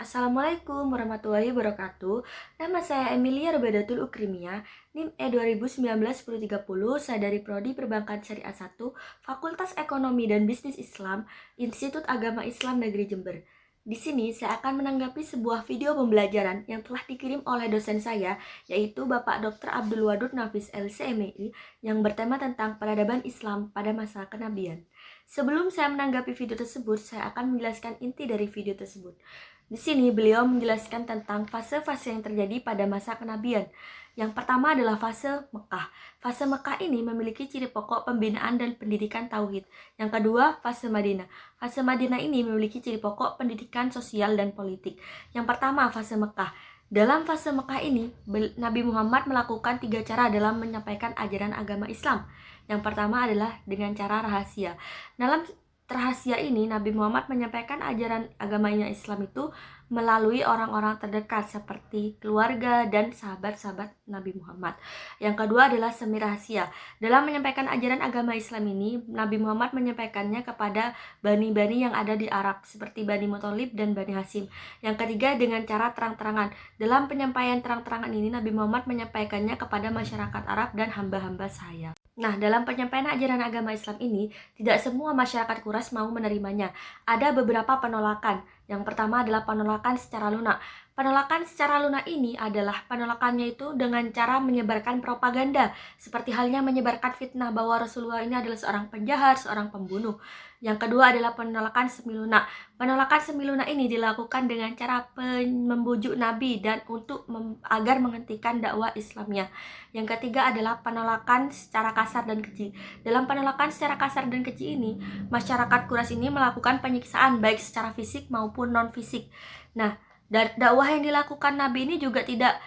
Assalamualaikum warahmatullahi wabarakatuh. Nama saya Emilia Robedatul Ukrimia, NIM E 2019-1030. Saya dari Prodi Perbankan Syariah 1, Fakultas Ekonomi dan Bisnis Islam, Institut Agama Islam Negeri Jember. Di sini saya akan menanggapi sebuah video pembelajaran yang telah dikirim oleh dosen saya, yaitu Bapak Dr. Abdul Wadud Nafis LCMI, yang bertema tentang peradaban Islam pada masa kenabian. Sebelum saya menanggapi video tersebut, saya akan menjelaskan inti dari video tersebut. Di sini beliau menjelaskan tentang fase-fase yang terjadi pada masa kenabian. Yang pertama adalah fase Mekah. Fase Mekah ini memiliki ciri pokok pembinaan dan pendidikan tauhid. Yang kedua, fase Madinah. Fase Madinah ini memiliki ciri pokok pendidikan sosial dan politik. Yang pertama, fase Mekah. Dalam fase Mekah ini, Nabi Muhammad melakukan 3 cara dalam menyampaikan ajaran agama Islam. Yang pertama adalah dengan cara rahasia. Dalam rahasia ini, Nabi Muhammad menyampaikan ajaran agamanya Islam itu melalui orang-orang terdekat seperti keluarga dan sahabat-sahabat Nabi Muhammad. Yang kedua adalah semi rahasia. Dalam menyampaikan ajaran agama Islam ini, Nabi Muhammad menyampaikannya kepada bani-bani yang ada di Arab seperti Bani Muthalib dan Bani Hashim. Yang ketiga dengan cara terang-terangan. Dalam penyampaian terang-terangan ini, Nabi Muhammad menyampaikannya kepada masyarakat Arab dan hamba-hamba sahaya. Nah, dalam penyampaian ajaran agama Islam ini, tidak semua masyarakat Quraisy mau menerimanya. Ada beberapa penolakan. Yang pertama adalah penolakan secara lunak. Penolakan secara lunak ini adalah penolakannya itu dengan cara menyebarkan propaganda, seperti halnya menyebarkan fitnah bahwa Rasulullah ini adalah seorang penjahat, seorang pembunuh. Yang kedua adalah penolakan semi lunak. Penolakan semi lunak ini dilakukan dengan cara membujuk Nabi dan untuk agar menghentikan dakwah Islamnya. Yang ketiga adalah penolakan secara kasar dan keji. Dalam penolakan secara kasar dan keji ini, masyarakat Quraisy ini melakukan penyiksaan baik secara fisik maupun non fisik. Nah, dakwah yang dilakukan Nabi ini juga tidak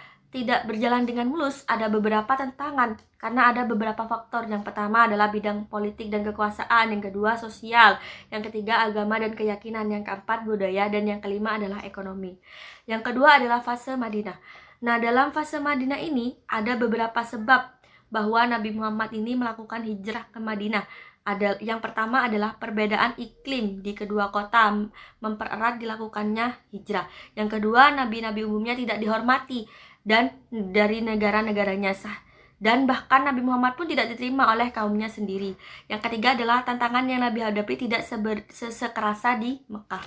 berjalan dengan mulus. Ada beberapa tantangan karena ada beberapa faktor. Yang pertama adalah bidang politik dan kekuasaan, yang kedua sosial, yang ketiga agama dan keyakinan, yang keempat budaya, dan yang kelima adalah ekonomi. Yang kedua adalah fase Madinah. Nah, dalam fase Madinah ini ada beberapa sebab bahwa Nabi Muhammad ini melakukan hijrah ke Madinah. Yang pertama adalah perbedaan iklim di kedua kota mempererat dilakukannya hijrah. Yang kedua, nabi-nabi umumnya tidak dihormati dan dari negara-negaranya sah. Dan bahkan Nabi Muhammad pun tidak diterima oleh kaumnya sendiri. Yang ketiga adalah tantangan yang Nabi hadapi tidak sekerasa di Mekah.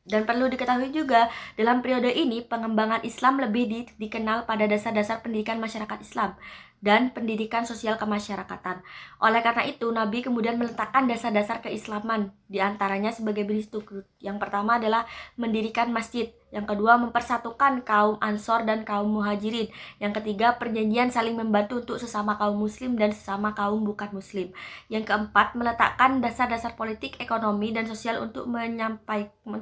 Dan perlu diketahui juga, dalam periode ini pengembangan Islam lebih dikenal pada dasar-dasar pendidikan masyarakat Islam dan pendidikan sosial kemasyarakatan. Oleh karena itu, Nabi kemudian meletakkan dasar-dasar keislaman, diantaranya sebagai berikut. Yang pertama adalah mendirikan masjid. Yang kedua, mempersatukan kaum Ansor dan kaum Muhajirin. Yang ketiga, perjanjian saling membantu untuk sesama kaum muslim dan sesama kaum bukan muslim. Yang keempat, meletakkan dasar-dasar politik, ekonomi, dan sosial untuk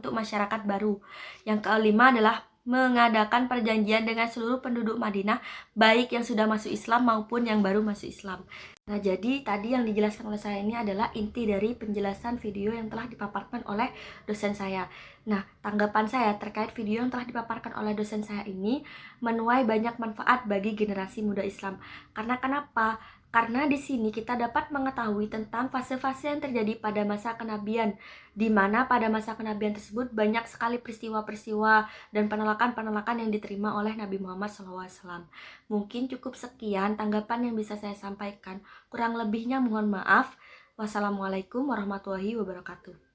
masyarakat baru. Yang kelima adalah mengadakan perjanjian dengan seluruh penduduk Madinah, baik yang sudah masuk Islam maupun yang baru masuk Islam. Nah, jadi tadi yang dijelaskan oleh saya ini adalah inti dari penjelasan video yang telah dipaparkan oleh dosen saya. Nah, tanggapan saya terkait video yang telah dipaparkan oleh dosen saya ini menuai banyak manfaat bagi generasi muda Islam. Karena kenapa? Karena di sini kita dapat mengetahui tentang fase-fase yang terjadi pada masa kenabian, di mana pada masa kenabian tersebut banyak sekali peristiwa-peristiwa dan penolakan-penolakan yang diterima oleh Nabi Muhammad SAW. Mungkin cukup sekian tanggapan yang bisa saya sampaikan. Kurang lebihnya mohon maaf. Wassalamualaikum warahmatullahi wabarakatuh.